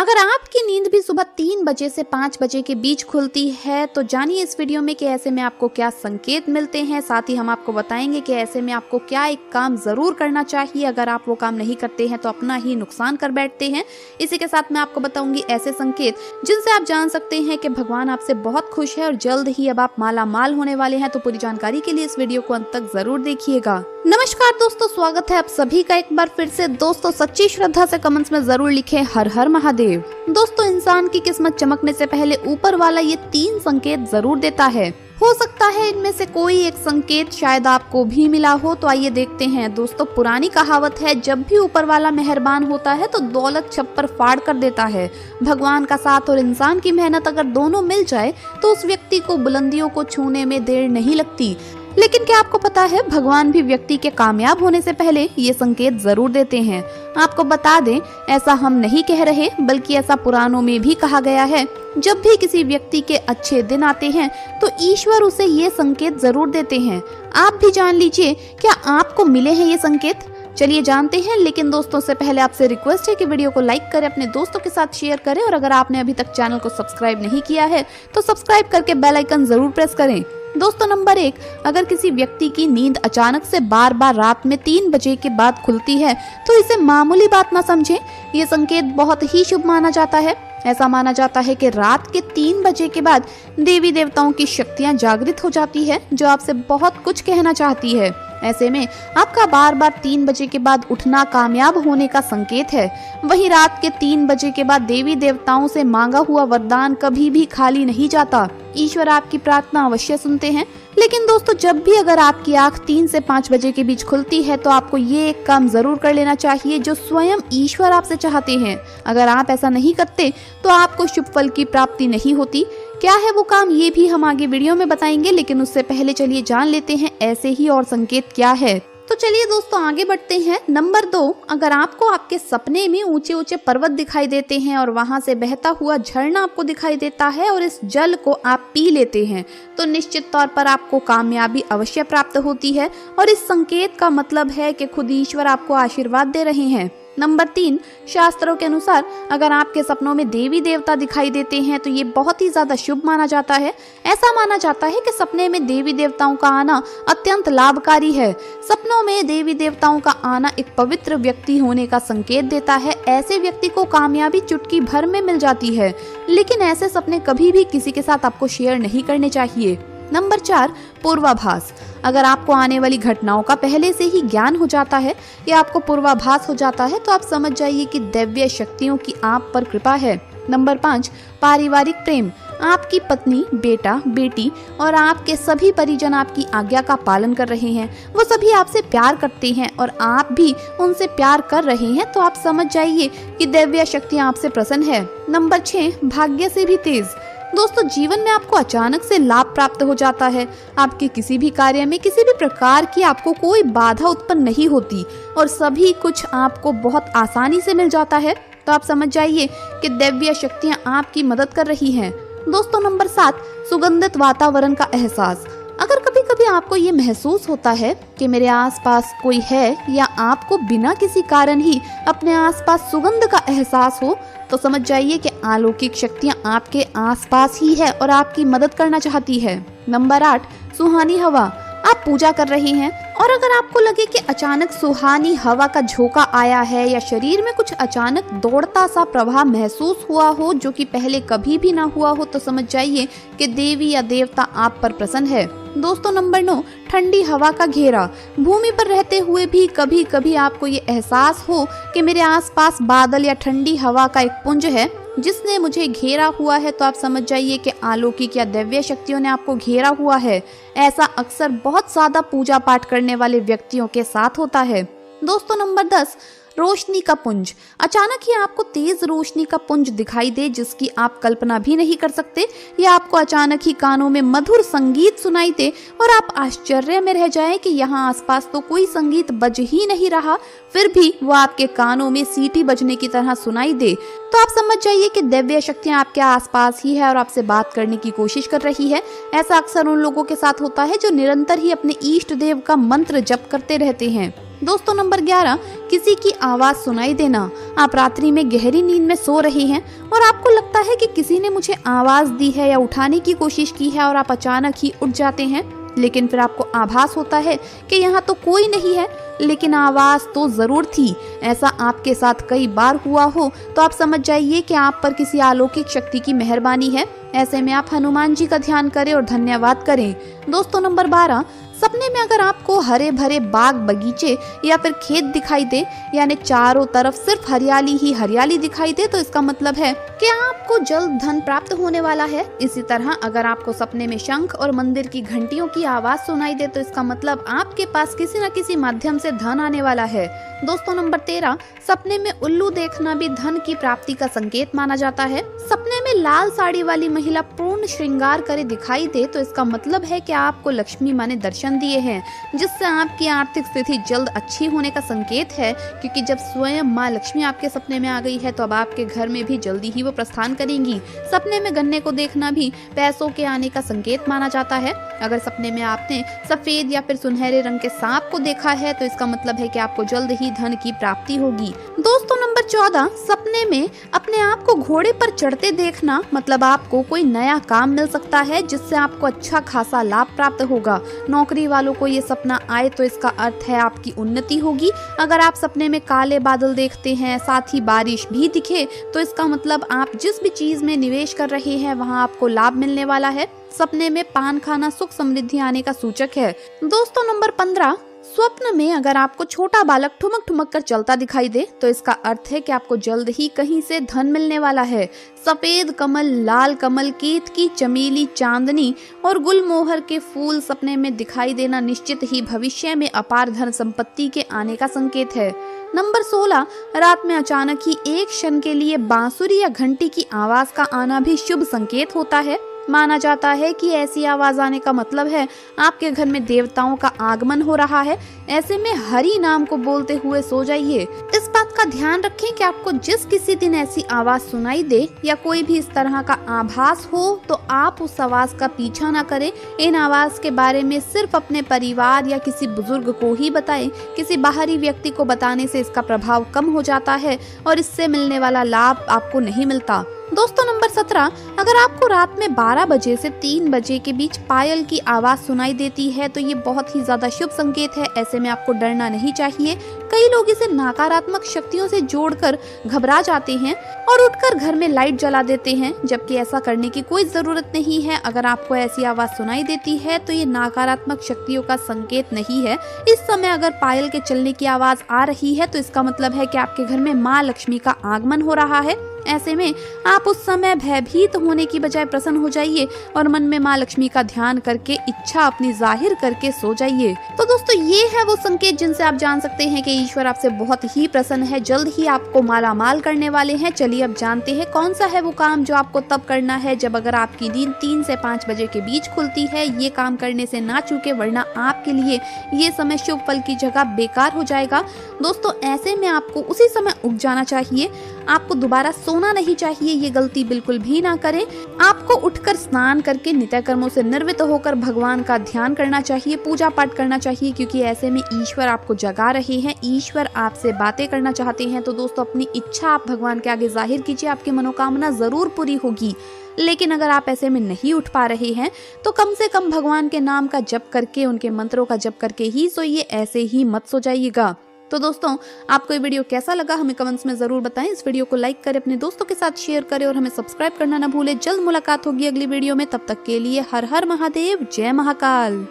अगर आपकी नींद भी सुबह 3 बजे से 5 बजे के बीच खुलती है तो जानिए इस वीडियो में कि ऐसे में आपको क्या संकेत मिलते हैं। साथ ही हम आपको बताएंगे कि ऐसे में आपको क्या एक काम जरूर करना चाहिए। अगर आप वो काम नहीं करते हैं तो अपना ही नुकसान कर बैठते हैं। इसी के साथ मैं आपको बताऊंगी ऐसे संकेत जिनसे आप जान सकते हैं कि भगवान आपसे बहुत खुश है और जल्द ही अब आप माला माल होने वाले हैं। तो पूरी जानकारी के लिए इस वीडियो को अंत तक जरूर देखिएगा। नमस्कार दोस्तों, स्वागत है आप सभी का एक बार फिर से। दोस्तों सच्ची श्रद्धा से कमेंट्स में जरूर लिखें हर हर महादेव। दोस्तों इंसान की किस्मत चमकने से पहले ऊपर वाला ये 3 संकेत जरूर देता है। हो सकता है इनमें से कोई एक संकेत शायद आपको भी मिला हो। तो आइए देखते हैं। दोस्तों पुरानी कहावत है, जब भी ऊपर वाला मेहरबान होता है तो दौलत छप्पर फाड़ कर देता है। भगवान का साथ और इंसान की मेहनत अगर दोनों मिल जाए तो उस व्यक्ति को बुलंदियों को छूने में देर नहीं लगती। लेकिन क्या आपको पता है, भगवान भी व्यक्ति के कामयाब होने से पहले ये संकेत जरूर देते हैं। आपको बता दें, ऐसा हम नहीं कह रहे बल्कि ऐसा पुराणों में भी कहा गया है। जब भी किसी व्यक्ति के अच्छे दिन आते हैं तो ईश्वर उसे ये संकेत जरूर देते हैं। आप भी जान लीजिए, क्या आपको मिले हैं ये संकेत? चलिए जानते हैं। लेकिन दोस्तों से पहले आपसे रिक्वेस्ट है कि वीडियो को लाइक करें, अपने दोस्तों के साथ शेयर करें और अगर आपने अभी तक चैनल को सब्सक्राइब नहीं किया है तो सब्सक्राइब करके बेल आइकन जरूर प्रेस करें। दोस्तों नंबर 1, अगर किसी व्यक्ति की नींद अचानक से बार बार रात में 3 बजे के बाद खुलती है तो इसे मामूली बात ना समझें। ये संकेत बहुत ही शुभ माना जाता है। ऐसा माना जाता है कि रात के 3 बजे के बाद देवी देवताओं की शक्तियां जागृत हो जाती है जो आपसे बहुत कुछ कहना चाहती है। ऐसे में आपका बार बार 3 बजे के बाद उठना कामयाब होने का संकेत है। वहीं रात के 3 बजे के बाद देवी देवताओं से मांगा हुआ वरदान कभी भी खाली नहीं जाता। ईश्वर आपकी प्रार्थना अवश्य सुनते हैं। लेकिन दोस्तों जब भी अगर आपकी आंख 3 से 5 बजे के बीच खुलती है तो आपको ये एक काम जरूर कर लेना चाहिए जो स्वयं ईश्वर आपसे चाहते हैं। अगर आप ऐसा नहीं करते तो आपको शुभ फल की प्राप्ति नहीं होती। क्या है वो काम, ये भी हम आगे वीडियो में बताएंगे। लेकिन उससे पहले चलिए जान लेते हैं ऐसे ही और संकेत क्या है। तो चलिए दोस्तों आगे बढ़ते हैं। नंबर 2, अगर आपको आपके सपने में ऊंचे ऊंचे पर्वत दिखाई देते हैं और वहां से बहता हुआ झरना आपको दिखाई देता है और इस जल को आप पी लेते हैं तो निश्चित तौर पर आपको कामयाबी अवश्य प्राप्त होती है और इस संकेत का मतलब है कि खुद ईश्वर आपको आशीर्वाद दे रहे हैं। नंबर 3, शास्त्रों के अनुसार अगर आपके सपनों में देवी देवता दिखाई देते हैं तो ये बहुत ही ज्यादा शुभ माना जाता है। ऐसा माना जाता है कि सपने में देवी देवताओं का आना अत्यंत लाभकारी है। सपनों में देवी देवताओं का आना एक पवित्र व्यक्ति होने का संकेत देता है। ऐसे व्यक्ति को कामयाबी चुटकी भर में मिल जाती है। लेकिन ऐसे सपने कभी भी किसी के साथ आपको शेयर नहीं करने चाहिए। नंबर 4, पूर्वाभास। अगर आपको आने वाली घटनाओं का पहले से ही ज्ञान हो जाता है या आपको पूर्वाभास हो जाता है तो आप समझ जाइए कि दिव्य शक्तियों की आप पर कृपा है। नंबर 5, पारिवारिक प्रेम। आपकी पत्नी, बेटा, बेटी और आपके सभी परिजन आपकी आज्ञा का पालन कर रहे हैं। वो सभी आपसे प्यार करते हैं और आप भी उनसे प्यार कर रहे हैं तो आप समझ जाइए कि दिव्य शक्तियाँ आपसे प्रसन्न है। नंबर 6, भाग्य से भी तेज। दोस्तों जीवन में आपको अचानक से लाभ प्राप्त हो जाता है। आपके किसी भी कार्य में किसी भी प्रकार की आपको कोई बाधा उत्पन्न नहीं होती और सभी कुछ आपको बहुत आसानी से मिल जाता है। तो आप समझ जाइए कि दिव्य शक्तियाँ आपकी मदद कर रही हैं। दोस्तों नंबर 7, सुगंधित वातावरण का एहसास। अगर कभी कभी आपको ये महसूस होता है कि मेरे आसपास कोई है या आपको बिना किसी कारण ही अपने आसपास सुगंध का एहसास हो तो समझ जाइए कि अलौकिक शक्तियाँ आपके आसपास ही है और आपकी मदद करना चाहती है। नंबर 8, सुहानी हवा। आप पूजा कर रहे हैं और अगर आपको लगे कि अचानक सुहानी हवा का झोंका आया है या शरीर में कुछ अचानक दौड़ता सा प्रवाह महसूस हुआ हो जो कि पहले कभी भी ना हुआ हो तो समझ जाइए कि देवी या देवता आप पर प्रसन्न है। दोस्तों नंबर 9, ठंडी हवा का घेरा। भूमि पर रहते हुए भी कभी कभी आपको ये एहसास हो कि मेरे आसपास बादल या ठंडी हवा का एक पुंज है जिसने मुझे घेरा हुआ है तो आप समझ जाइए कि अलौकिक या दिव्य शक्तियों ने आपको घेरा हुआ है। ऐसा अक्सर बहुत ज्यादा पूजा पाठ करने वाले व्यक्तियों के साथ होता है। दोस्तों नंबर 10, रोशनी का पुंज। अचानक ही आपको तेज रोशनी का पुंज दिखाई दे जिसकी आप कल्पना भी नहीं कर सकते या आपको अचानक ही कानों में मधुर संगीत सुनाई दे और आप आश्चर्य में रह जाएं कि यहाँ आसपास तो कोई संगीत बज ही नहीं रहा, फिर भी वो आपके कानों में सीटी बजने की तरह सुनाई दे तो आप समझ जाइए कि दिव्य शक्तियाँ आपके आसपास ही है और आपसे बात करने की कोशिश कर रही है। ऐसा अक्सर उन लोगों के साथ होता है जो निरंतर ही अपने इष्ट देव का मंत्र जप करते रहते हैं। दोस्तों नंबर 11, किसी की आवाज सुनाई देना। आप रात्रि में गहरी नींद में सो रहे हैं और आपको लगता है कि किसी ने मुझे आवाज दी है या उठाने की कोशिश की है और आप अचानक ही उठ जाते हैं, लेकिन फिर आपको आभास होता है कि यहाँ तो कोई नहीं है, लेकिन आवाज तो जरूर थी। ऐसा आपके साथ कई बार हुआ हो तो आप समझ जाइए कि आप पर किसी अलौकिक शक्ति की मेहरबानी है। ऐसे में आप हनुमान जी का ध्यान करें और धन्यवाद करें। दोस्तों नंबर 12, सपने में अगर आपको हरे भरे बाग बगीचे या फिर खेत दिखाई दे, यानी चारों तरफ सिर्फ हरियाली ही हरियाली दिखाई दे, तो इसका मतलब है कि आपको जल्द धन प्राप्त होने वाला है। इसी तरह अगर आपको सपने में शंख और मंदिर की घंटियों की आवाज सुनाई दे तो इसका मतलब आपके पास किसी न किसी माध्यम से धन आने वाला है। दोस्तों नंबर 13, सपने में उल्लू देखना भी धन की प्राप्ति का संकेत माना जाता है। सपने में लाल साड़ी वाली महिला पूर्ण श्रृंगार करे दिखाई दे तो इसका मतलब है कि आपको लक्ष्मी माँ ने दर्शन दिए हैं, जिससे आपकी आर्थिक स्थिति जल्द अच्छी होने का संकेत है, क्योंकि जब स्वयं माँ लक्ष्मी आपके सपने में आ गई है तो अब आपके घर में भी जल्दी ही वो प्रस्थान करेंगी। सपने में गन्ने को देखना भी पैसों के आने का संकेत माना जाता है। अगर सपने में आपने सफेद या फिर सुनहरे रंग के सांप को देखा है तो इसका मतलब है कि आपको जल्द ही धन की प्राप्ति होगी। दोस्तों नंबर 14, सपने में अपने आप को घोड़े पर चढ़ते देखना मतलब आपको कोई नया काम मिल सकता है, जिससे आपको अच्छा खासा लाभ प्राप्त होगा। नौकरी वालों को ये सपना आए तो इसका अर्थ है आपकी उन्नति होगी। अगर आप सपने में काले बादल देखते हैं, साथ ही बारिश भी दिखे, तो इसका मतलब आप जिस भी चीज में निवेश कर रहे हैं वहाँ आपको लाभ मिलने वाला है। सपने में पान खाना सुख समृद्धि आने का सूचक है। दोस्तों नंबर 15, स्वप्न में अगर आपको छोटा बालक ठुमक ठुमक कर चलता दिखाई दे तो इसका अर्थ है कि आपको जल्द ही कहीं से धन मिलने वाला है। सफेद कमल, लाल कमल, केतकी, चमेली, चांदनी और गुलमोहर के फूल सपने में दिखाई देना निश्चित ही भविष्य में अपार धन संपत्ति के आने का संकेत है। नंबर 16, रात में अचानक ही एक क्षण के लिए बांसुरी या घंटी की आवाज का आना भी शुभ संकेत होता है। माना जाता है कि ऐसी आवाज आने का मतलब है आपके घर में देवताओं का आगमन हो रहा है। ऐसे में हरि नाम को बोलते हुए सो जाइए। इस बात का ध्यान रखें कि आपको जिस किसी दिन ऐसी आवाज सुनाई दे या कोई भी इस तरह का आभास हो तो आप उस आवाज का पीछा ना करें। इन आवाज के बारे में सिर्फ अपने परिवार या किसी बुजुर्ग को ही बताएं। किसी बाहरी व्यक्ति को बताने से इसका प्रभाव कम हो जाता है और इससे मिलने वाला लाभ आपको नहीं मिलता। दोस्तों नंबर 17, अगर आपको रात में 12 बजे से 3 बजे के बीच पायल की आवाज सुनाई देती है तो ये बहुत ही ज्यादा शुभ संकेत है। ऐसे में आपको डरना नहीं चाहिए। कई लोग इसे नकारात्मक शक्तियों से जोड़कर घबरा जाते हैं और उठकर घर में लाइट जला देते हैं, जबकि ऐसा करने की कोई जरूरत नहीं है। अगर आपको ऐसी आवाज सुनाई देती है तो ये नकारात्मक शक्तियों का संकेत नहीं है। इस समय अगर पायल के चलने की आवाज आ रही है तो इसका मतलब है कि आपके घर में माँ लक्ष्मी का आगमन हो रहा है। ऐसे में आप उस समय भयभीत होने की बजाय प्रसन्न हो जाइए और मन में माँ लक्ष्मी का ध्यान करके इच्छा अपनी जाहिर करके सो जाइए। तो दोस्तों ये है वो संकेत जिनसे आप जान सकते हैं कि ईश्वर आपसे बहुत ही प्रसन्न है, जल्द ही आपको मालामाल करने वाले हैं। चलिए अब जानते हैं कौन सा है वो काम जो आपको तब करना है जब अगर आपकी नींद 3 से 5 बजे के बीच खुलती है। ये काम करने से ना चूके, वरना आपके लिए ये समय शुभ फल की जगह बेकार हो जाएगा। दोस्तों ऐसे में आपको उसी समय उठ जाना चाहिए। आपको दोबारा सोना नहीं चाहिए, ये गलती बिल्कुल भी ना करें। आपको उठकर स्नान करके नित्य कर्मों से निर्वृत्त होकर भगवान का ध्यान करना चाहिए, पूजा पाठ करना चाहिए, क्योंकि ऐसे में ईश्वर आपको जगा रहे हैं, ईश्वर आपसे बातें करना चाहते हैं। तो दोस्तों अपनी इच्छा आप भगवान के आगे जाहिर कीजिए, आपकी मनोकामना जरूर पूरी होगी। लेकिन अगर आप ऐसे में नहीं उठ पा रहे हैं तो कम से कम भगवान के नाम का जप करके, उनके मंत्रों का जप करके ही सोइए, ऐसे ही मत सो जाइएगा। तो दोस्तों आपको ये वीडियो कैसा लगा हमें कमेंट्स में जरूर बताएं। इस वीडियो को लाइक करें, अपने दोस्तों के साथ शेयर करें और हमें सब्सक्राइब करना ना भूलें। जल्द मुलाकात होगी अगली वीडियो में, तब तक के लिए हर हर महादेव, जय महाकाल।